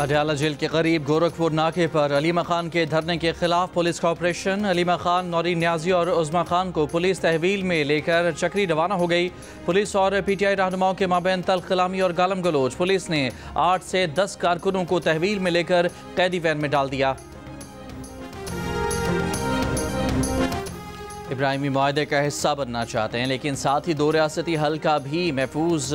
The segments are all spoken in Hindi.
अडयाला जेल के करीब गोरखपुर नाके पर अलीमा खान के धरने के खिलाफ पुलिस का ऑपरेशन। अलीमा खान, नौरीन न्याजी और उज़मा खान को पुलिस तहवील में लेकर चक्री रवाना हो गई। पुलिस और पीटीआई रहनुमाओं के माबैन तल्ख कलामी और गालम गलोच। पुलिस ने 8 से 10 कारकुनों को तहवील में लेकर कैदी वैन में डाल दिया। इब्राहिमी मुआहदे का हिस्सा बनना चाहते हैं, लेकिन साथ ही दो रियासती हल का भी महफूज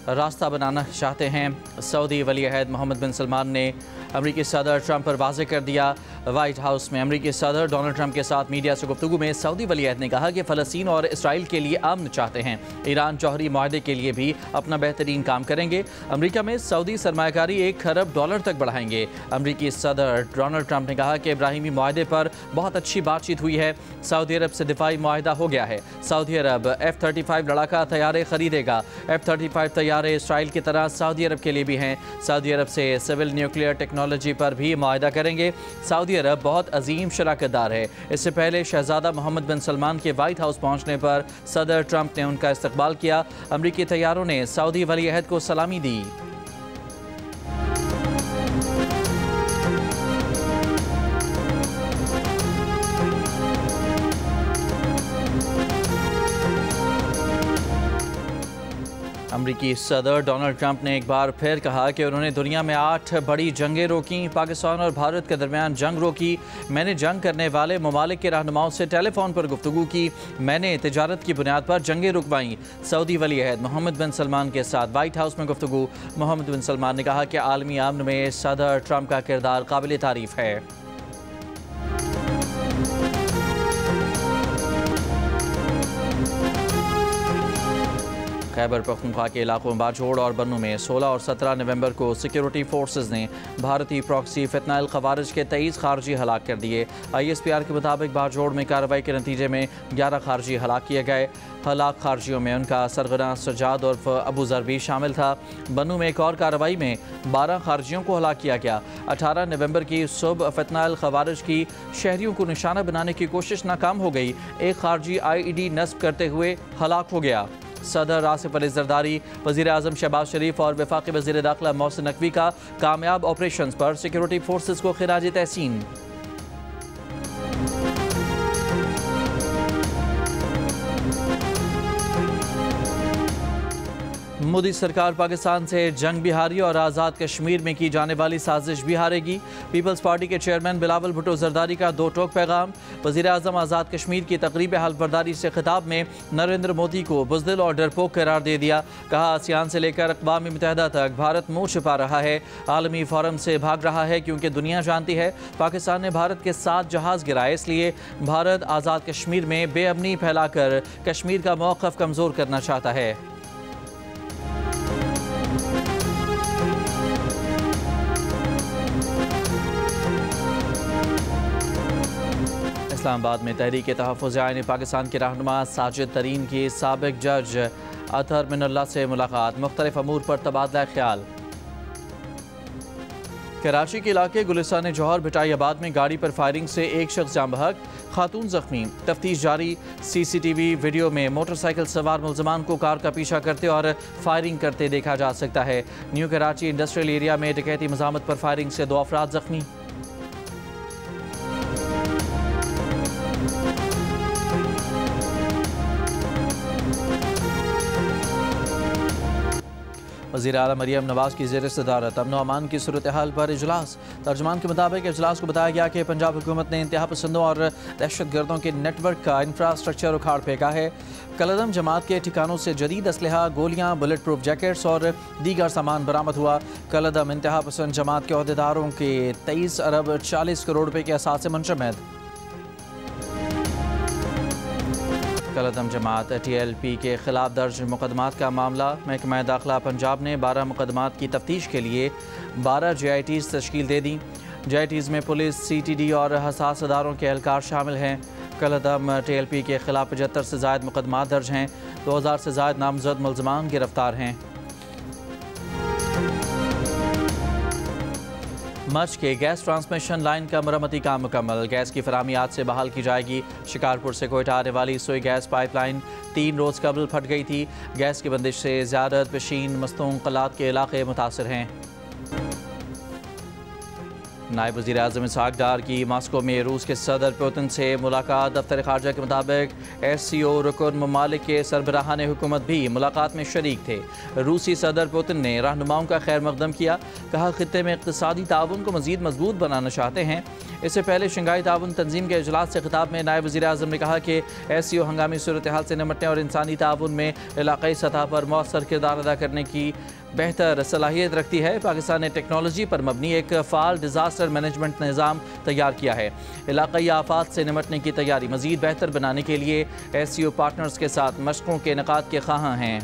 रास्ता बनाना चाहते हैं। सऊदी वली अहद मोहम्मद बिन सलमान ने अमरीकी सदर ट्रंप पर वाज़ेह कर दिया। वाइट हाउस में अमरीकी सदर डोनाल्ड ट्रंप के साथ मीडिया से गुफ्तगू में सऊदी वली अहद ने कहा कि फ़लस्तीन और इसराइल के लिए अमन चाहते हैं। ईरान जौहरी मुआहदे के लिए भी अपना बेहतरीन काम करेंगे। अमरीका में सऊदी सरमायाकारी $1 खरब तक बढ़ाएंगे। अमरीकी सदर डोनाल्ड ट्रंप ने कहा कि इब्राहिमी मुआहदे पर बहुत अच्छी बातचीत हुई है। सऊदी अरब से दिफाई मुआहदा हो गया है। सऊदी अरब F-35 लड़ाका तैयारे खरीदेगा। F-35 तैयारे इसराइल की तरह सऊदी अरब के लिए भी हैं। सऊदी अरब से सिविल न्यूक्लियर टेक्नोलॉजी पर भी मुआहदा करेंगे। सऊदी अरब बहुत अजीम शराकतदार है। इससे पहले शहजादा मोहम्मद बिन सलमान के वाइट हाउस पहुंचने पर सदर ट्रंप ने उनका इस्तकबाल किया। अमरीकी तैयारों ने सऊदी वली अहद को सलामी दी। अमरीकी सदर डोनाल्ड ट्रंप ने एक बार फिर कहा कि उन्होंने दुनिया में 8 बड़ी जंगें रोकीं, पाकिस्तान और भारत के दरमियान जंग रोकी। मैंने जंग करने वाले ममालिक के रहनुमाओं से टेलीफोन पर गुफ्तगू की। मैंने तिजारत की बुनियाद पर जंगें रुकवाईं। सऊदी वली अहद मोहम्मद बिन सलमान के साथ वाइट हाउस में गुफ्तगू। मोहम्मद बिन सलमान ने कहा कि आलमी अमन में सदर ट्रंप का किरदार काबिल तारीफ है। खैबर पख्तूनख्वा के इलाकों बाजोड़ और बन्नू में 16 और 17 नवंबर को सिक्योरिटी फोर्सेज ने भारतीय प्रॉक्सी फितनाइल खवारिज के 23 खारजी हलाक कर दिए। ISPR के मुताबिक बाजोड़ में कार्रवाई के नतीजे में 11 खारजी हलाक किए गए। हलाक खारजियों में उनका सरगना सजाद उर्फ अबू जर भी शामिल था। बन्नू में एक और कार्रवाई में 12 खारजियों को हलाक किया गया। 18 नवंबर की सुबह फितनाइल खवारिज की शहरियों को निशाना बनाने की कोशिश नाकाम हो गई। एक खारजी IED नस्ब करते हुए हलाक हो गया। सदर आसिफ अली जरदारी, वज़ीर आज़म शहबाज शरीफ और वफाकी वज़ीर दाखिला मोहसिन नकवी का कामयाब ऑपरेशन पर सिक्योरिटी फोर्सेज को खिराज तहसीन। मोदी सरकार पाकिस्तान से जंग भी हारी और आज़ाद कश्मीर में की जाने वाली साजिश भी हारेगी। पीपल्स पार्टी के चेयरमैन बिलावल भुट्टो जरदारी का 2 टोक पैगाम। वज़ीर आज़म आज़ाद कश्मीर की तकरीब हल्फबर्दारी से खिताब में नरेंद्र मोदी को बुज़दिल और डरपोक करार दे दिया। कहा, आसियान से लेकर अक़वाम मुत्तहिदा तक भारत मुँह छिपा रहा है, आलमी फोरम से भाग रहा है, क्योंकि दुनिया जानती है पाकिस्तान ने भारत के 7 जहाज़ गिराए। इसलिए भारत आज़ाद कश्मीर में बेअमनी फैलाकर कश्मीर का मौक़िफ़ कमज़ोर करना चाहता है। इस्लामाबाद में तहरीक तहफ़्फ़ुज़ आईन पाकिस्तान के रहनुमा साजिद तरीन की साबिक़ जज अतहर मिनल्ला से मुलाकात। मुख्तलिफ अमूर पर तबादला ख्याल। कराची के इलाके गुलिस्तान जौहर भिटाइयाबाद में गाड़ी पर फायरिंग से एक शख्स जाँ बहक, खातून जख्मी। तफ्तीश जारी। CCTV वीडियो में मोटरसाइकिल सवार मुलजमान को कार का पीछा करते और फायरिंग करते देखा जा सकता है। न्यू कराची इंडस्ट्रियल एरिया में डकैती मज़ामत पर फायरिंग से 2 अफराद जख्मी। वज़ीर आला मरियम नवाज़ की ज़ेर सदारत अमन अमान की सूरत हाल पर इजलास। तर्जुमान के मुताबिक इजलास को बताया गया कि पंजाब हुकूमत ने इंतहा पसंदों और दहशत गर्दों के नेटवर्क का इंफ्रास्ट्रक्चर उखाड़ फेंका है। कलदम जमात के ठिकानों से जदीद असलहा, गोलियाँ, बुलेट प्रूफ जैकेट्स और दीगर सामान बरामद हुआ। कलदम इंतहा पसंद जमात के अहदेदारों के 23 अरब 40 करोड़ रुपये के असासे मुंजमद। कलदम जमात TLP के खिलाफ दर्ज मुकदमात का मामला। महकमा दाखिला पंजाब ने 12 मुकदमात की तफ्तीश के लिए 12 JITs तश्कील दे दी। JITs में पुलिस, CTD और हसास अदारों के एहलकार शामिल हैं। कलदम TLP के खिलाफ 75 से ज़ायद मुकदमात दर्ज हैं। 2000 से ज़ायद नामजद मुलजमान गिरफ्तार हैं। मच के गैस ट्रांसमिशन लाइन का मरम्मती काम मुकम्मल। गैस की फराहमी आज से बहाल की जाएगी। शिकारपुर से कोयटा आने वाली सोई गैस पाइपलाइन 3 रोज़ कबल फट गई थी। गैस की बंदिश से ज़्यारत, पेशीन, मस्तूंग, कलात के इलाके मुतासर हैं। नायब वज़ीर आज़म इसहाक़ डार की मास्को में रूस के सदर पुतिन से मुलाकात। दफ्तर खारजा के मुताबिक SCO रुकन ममालिक के सरबराहान हुकूमत भी मुलाकात में शरीक थे। रूसी सदर पुतिन ने रहनुमाओं का खैर मकदम किया। कहा खित्ते में इक़्तिसादी ताउन को मज़ीद मजबूत बनाना चाहते हैं। इससे पहले शंघाई ताउन तंजीम के इजलास से खिताब में नायब वज़ीर आज़म ने कहा कि SCO हंगामी सूरत हाल से निपटने और इंसानी ताउन में इलाक़ाई सतह पर मौसर किरदार अदा करने की बेहतर सलाहियत रखती है। पाकिस्तान ने टेक्नोलॉजी पर मबनी एक फ़ाल डिज़ास्टर मैनेजमेंट निज़ाम तैयार किया है। इलाक़ाई आफात से निपटने की तैयारी मज़ीद बेहतर बनाने के लिए SCO पार्टनर्स के साथ मशक़ों के इनेकाद के ख़्वाहां हैं।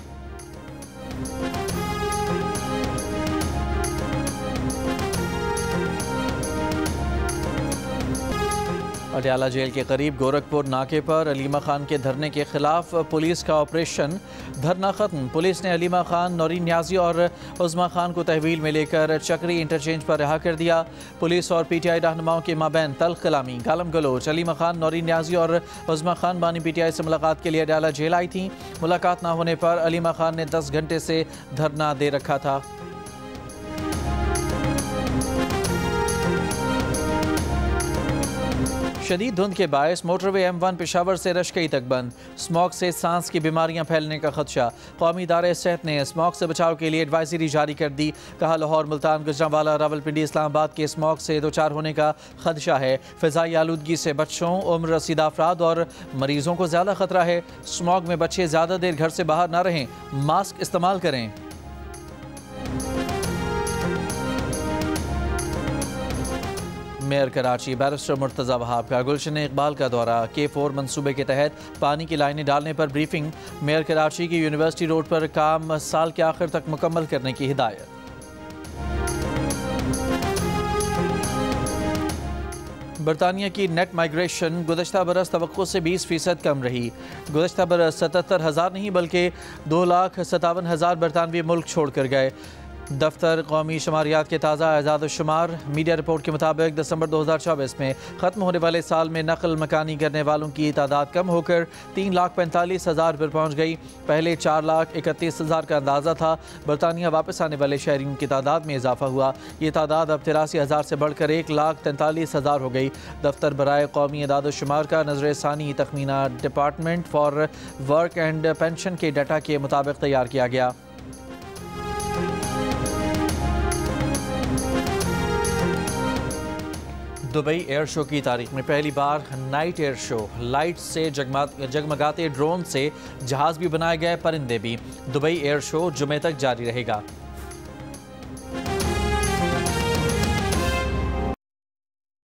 अडयाला जेल के करीब गोरखपुर नाके पर अलीमा खान के धरने के खिलाफ पुलिस का ऑपरेशन। धरना खत्म। पुलिस ने अलीमा खान, नौरीन न्याजी और उज़्मा खान को तहवील में लेकर चक्री इंटरचेंज पर रिहा कर दिया। पुलिस और PTI रहनुमाओं के माबैन तल्ख कलामी, गालम गलोच। अलीमा खान, नौरीन न्याजी और उज़्मा खान बानी PTI से मुलाकात के लिए अडयाला जेल आई थी। मुलाकात ना होने पर अलीमा खान ने 10 घंटे से धरना दे रखा था। शदीद धुंध के बायस मोटरवे M1 पेशावर से रशकई तक बंद। स्मॉग से सांस की बीमारियां फैलने का खदशा। कौमी इदारे सेहत ने स्मॉग से बचाव के लिए एडवाइजरी जारी कर दी। कहा लाहौर, मुल्तान, गुजरांवाला, रावलपिंडी, इस्लामाबाद के स्मॉग से दो चार होने का खदशा है। फ़िज़ाई आलूदगी से बच्चों, उम्र रसीदा अफराद और मरीजों को ज़्यादा खतरा है। स्मॉग में बच्चे ज़्यादा देर घर से बाहर ना रहें, मास्क इस्तेमाल करें। मेयर कराची बैरिस्टर मुर्तज़ा वहाब का गुलशन इकबाल का दौरा। K4 मंसूबे के तहत पानी की लाइनें डालने पर ब्रीफिंग। मेयर कराची की यूनिवर्सिटी रोड पर काम साल के आखिर तक मुकम्मल करने की हिदायत। बरतानिया की नेट माइग्रेशन गुज़श्ता बरस तवक्को से 20% कम रही। गुज़श्ता बरस 77,000 नहीं बल्कि 2,57,000 बरतानवी मुल्क छोड़ कर गए। दफ्तर कौमी शुमारियात के ताज़ा आज़ाद शुमार मीडिया रिपोर्ट के मुताबिक दिसंबर 2024 में ख़त्म होने वाले साल में नकल मकानी करने वालों की तादाद कम होकर 3,45,000 पर पहुँच गई। पहले 4,31,000 का अंदाज़ा था। बरतानिया वापस आने वाले शहरियों की तादाद में इजाफा हुआ। ये तादाद अब 83,000 से बढ़कर 1,43,000 हो गई। दफ्तर बराए कौमी आदाद शुमार का नजर सानी तखमीना department for work and pension के डाटा के मुताबिक तैयार किया गया। दुबई एयर शो की तारीख में पहली बार नाइट एयर शो। लाइट से जगमगाते ड्रोन से जहाज़ भी बनाए गए, परिंदे भी। दुबई एयर शो जुमे तक जारी रहेगा।